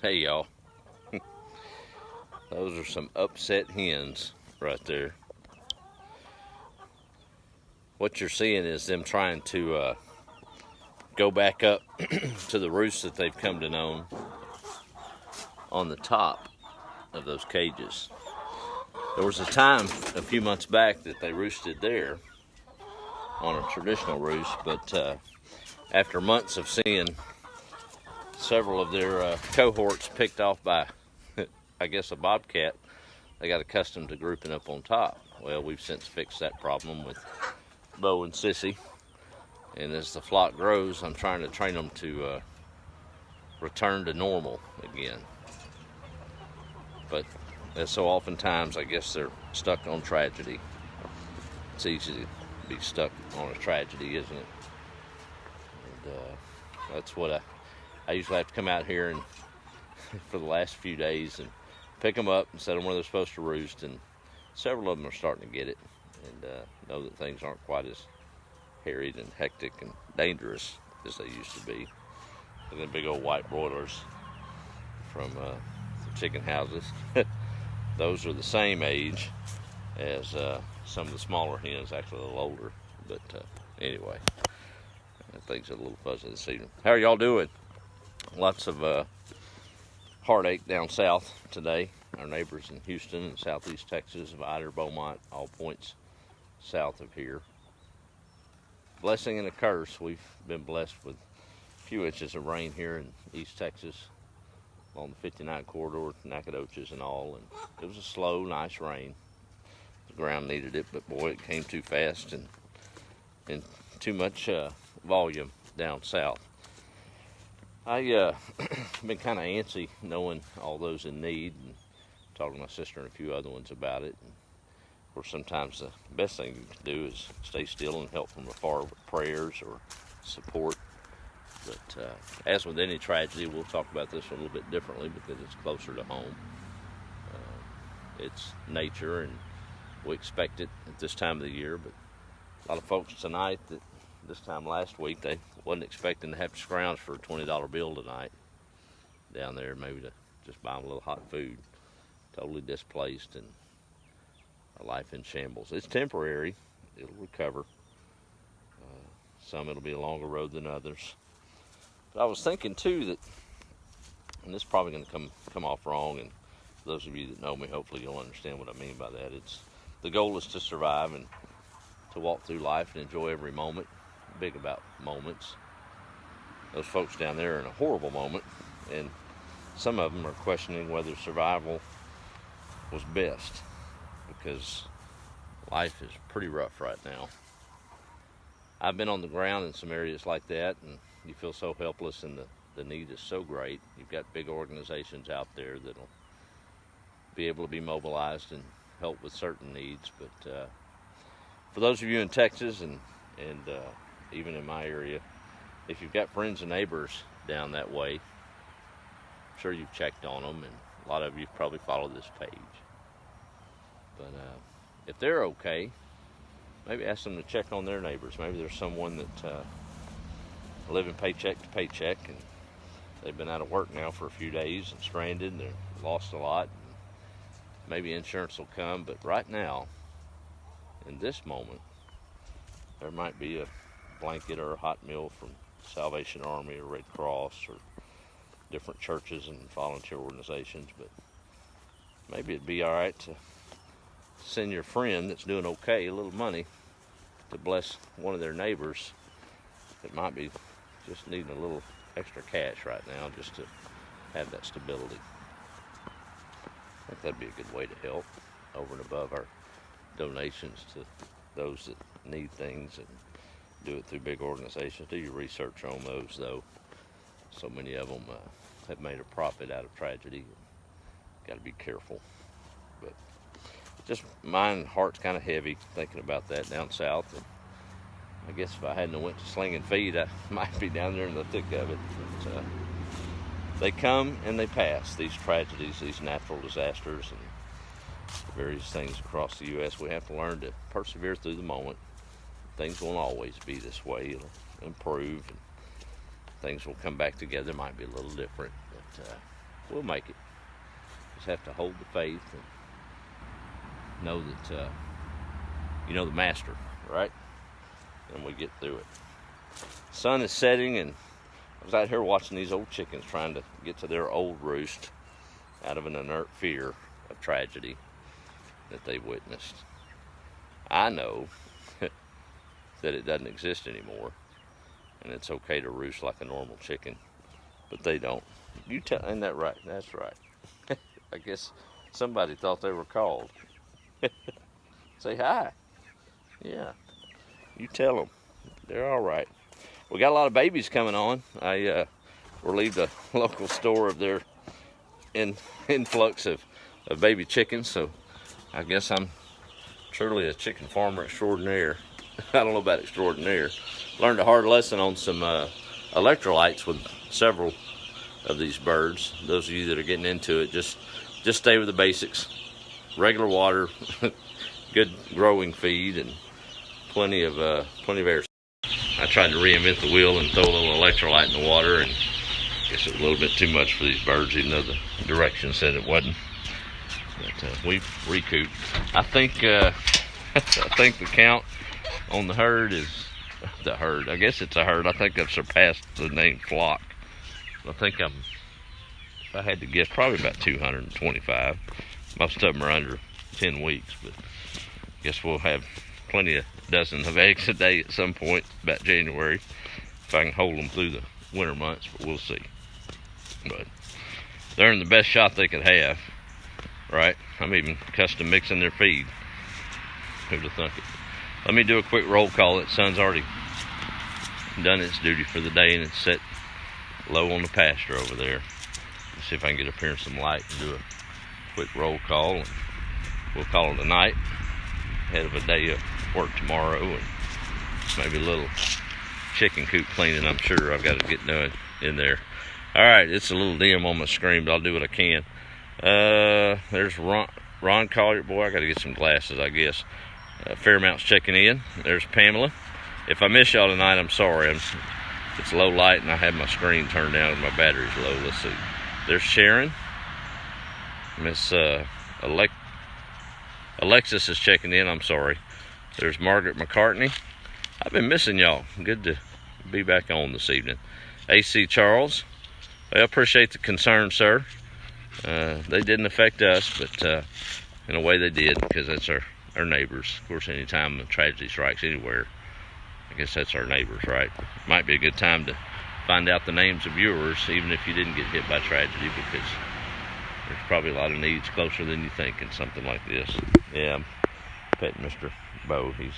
Hey y'all, those are some upset hens right there. What you're seeing is them trying to go back up to the roost that they've come to know on the top of those cages. There was a time a few months back that they roosted there on a traditional roost, but after months of seeing several of their cohorts picked off by, I guess, a bobcat, they got accustomed to grouping up on top. Well, we've since fixed that problem with Bo and Sissy, and as the flock grows, I'm trying to train them to return to normal again. But as so oftentimes, I guess they're stuck on tragedy. It's easy to be stuck on a tragedy, isn't it? And that's what I usually have to come out here and for the last few days and pick them up and set them where they're supposed to roost. And several of them are starting to get it and know that things aren't quite as harried and hectic and dangerous as they used to be. And then big old white broilers from the chicken houses. Those are the same age as some of the smaller hens, actually a little older. But anyway, things are a little fuzzy this evening. How are y'all doing? Lots of heartache down south today. Our neighbors in Houston and southeast Texas, Vidor, Beaumont, all points south of here. Blessing and a curse. We've been blessed with a few inches of rain here in East Texas along the 59 corridor, Nacogdoches and all. And it was a slow, nice rain. The ground needed it, but boy, it came too fast and too much volume down south. I been kind of antsy knowing all those in need and talking to my sister and a few other ones about it. And of course, sometimes the best thing you can do is stay still and help from afar with prayers or support. But as with any tragedy, we'll talk about this a little bit differently because it's closer to home. It's nature, and we expect it at this time of the year. But a lot of folks tonight that this time last week, they wasn't expecting to have to scrounge for a $20 bill tonight down there, maybe to just buy them a little hot food. Totally displaced and a life in shambles. It's temporary. It'll recover. Some it'll be a longer road than others. But I was thinking too that, and this is probably going to come off wrong, and for those of you that know me, hopefully you'll understand what I mean by that. It's the goal is to survive and to walk through life and enjoy every moment. Big about moments. Those folks down there are in a horrible moment, and some of them are questioning whether survival was best, because life is pretty rough right now. I've been on the ground in some areas like that, and you feel so helpless, and the need is so great. You've got big organizations out there that'll be able to be mobilized and help with certain needs. But for those of you in Texas and even in my area, if you've got friends and neighbors down that way, I'm sure you've checked on them, and a lot of you probably follow this page. But if they're okay, maybe ask them to check on their neighbors. Maybe there's someone that living paycheck to paycheck, and they've been out of work now for a few days and stranded, and they're lost a lot. And maybe insurance will come, but right now, in this moment, there might be a blanket or a hot meal from Salvation Army or Red Cross or different churches and volunteer organizations. But maybe it'd be all right to send your friend that's doing okay a little money to bless one of their neighbors that might be just needing a little extra cash right now just to have that stability. I think that'd be a good way to help over and above our donations to those that need things, and do it through big organizations. Do your research on those, though. So many of them have made a profit out of tragedy. Got to be careful. But just my heart's kind of heavy thinking about that down south. And I guess if I hadn't went to Sling and Feed, I might be down there in the thick of it. But they come and they pass, these tragedies, these natural disasters, and various things across the U.S. We have to learn to persevere through the moment. Things won't always be this way. It'll improve, and things will come back together. Might be a little different, but we'll make it. Just have to hold the faith and know that you know the master, right? And we get through it. Sun is setting, and I was out here watching these old chickens trying to get to their old roost out of an inert fear of tragedy that they witnessed. I know that it doesn't exist anymore, and it's okay to roost like a normal chicken, but they don't. You tell, ain't that right? That's right. I guess somebody thought they were called. Say hi. Yeah. You tell them. They're all right. We got a lot of babies coming on. I relieved a local store of their influx of baby chickens, so I guess I'm truly a chicken farmer extraordinaire. I don't know about extraordinaire. Learned a hard lesson on some electrolytes with several of these birds. Those of you that are getting into it, just stay with the basics. Regular water, good growing feed, and plenty of air. I tried to reinvent the wheel and throw a little electrolyte in the water, and I guess it was a little bit too much for these birds, even though the direction said it wasn't. But we've recouped. I think the count on the herd is the herd. I guess it's a herd. I think I've surpassed the name flock. I think if I had to guess, probably about 225. Most of them are under 10 weeks, but I guess we'll have plenty of dozens of eggs a day at some point about January, if I can hold them through the winter months, but we'll see. But they're in the best shot they could have, right? I'm even custom mixing their feed. Who'd have thunk it? Let me do a quick roll call. That sun's already done its duty for the day, and it's set low on the pasture over there. Let's see if I can get up here in some light and do a quick roll call, and we'll call it a night ahead of a day of work tomorrow, and maybe a little chicken coop cleaning I'm sure I've got to get done in there. All right, it's a little dim on my screen, but I'll do what I can. There's Ron Collier. Boy, I got to get some glasses, I guess. Fairmount's checking in. There's Pamela. If I miss y'all tonight, I'm sorry. It's low light, and I have my screen turned down and my battery's low. Let's see. There's Sharon. Miss Alexis is checking in. I'm sorry. There's Margaret McCartney. I've been missing y'all. Good to be back on this evening. AC Charles. I appreciate the concern, sir. They didn't affect us, but in a way they did, because that's our neighbors. Of course, anytime a tragedy strikes anywhere, I guess that's our neighbors, right? Might be a good time to find out the names of yours, even if you didn't get hit by tragedy, because there's probably a lot of needs closer than you think in something like this. Yeah, I'm petting Mr. Bo. He's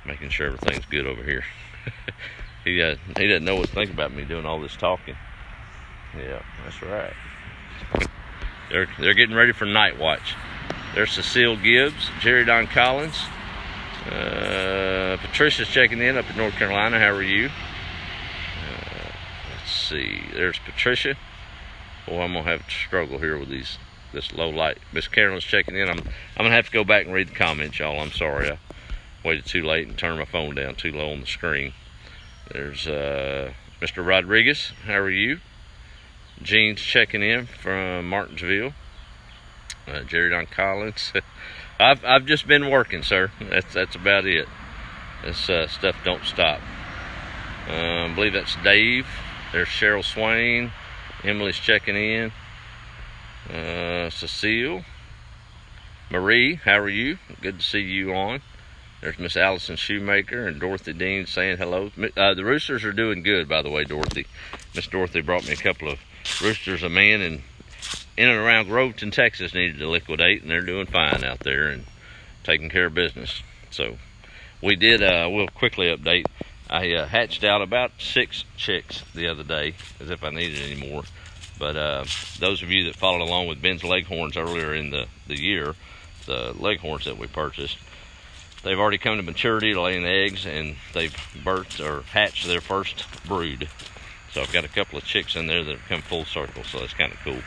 making sure everything's good over here. He doesn't know what to think about me doing all this talking. Yeah, that's right. They're getting ready for night watch. There's Cecile Gibbs, Jerry Don Collins. Patricia's checking in up in North Carolina. How are you? Let's see. There's Patricia. Boy, I'm gonna have to struggle here with this low light. Miss Carolyn's checking in. I'm gonna have to go back and read the comments, y'all. I'm sorry. I waited too late and turned my phone down too low on the screen. There's Mr. Rodriguez. How are you? Jean's checking in from Martinsville. Jerry Don Collins. I've just been working, sir. That's about it. This stuff don't stop. I believe that's Dave. There's Cheryl Swain. Emily's checking in. Cecile. Marie, how are you? Good to see you on. There's Miss Allison Shoemaker and Dorothy Dean saying hello. The roosters are doing good, by the way, Dorothy. Miss Dorothy brought me a couple of roosters a man in and around Groveton, Texas needed to liquidate, and they're doing fine out there and taking care of business. So we did, we'll quickly update. I hatched out about 6 chicks the other day, as if I needed any more. But those of you that followed along with Ben's Leghorns earlier in the year, the Leghorns that we purchased, they've already come to maturity, laying eggs, and they've birthed or hatched their first brood. So I've got a couple of chicks in there that have come full circle, so that's kind of cool.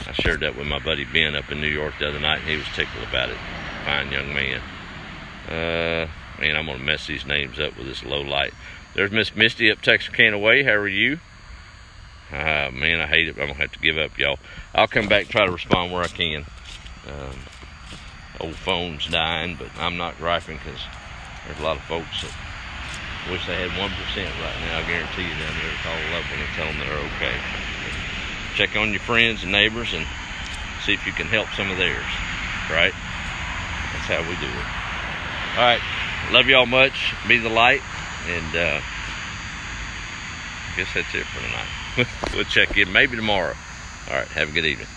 I shared that with my buddy Ben up in New York the other night, and he was tickled about it. Fine young man. Man, I'm going to mess these names up with this low light. There's Miss Misty up Texarkana Way. How are you? Man, I hate it. I'm gonna have to give up, y'all. I'll come back and try to respond where I can. Old phone's dying, but I'm not griping because there's a lot of folks that wish they had 1% right now. I guarantee you down there to call a loved one and tell them they're okay. Check on your friends and neighbors and see if you can help some of theirs, right? That's how we do it. All right, love y'all much. Be the light, and I guess that's it for tonight. We'll check in maybe tomorrow. All right, have a good evening.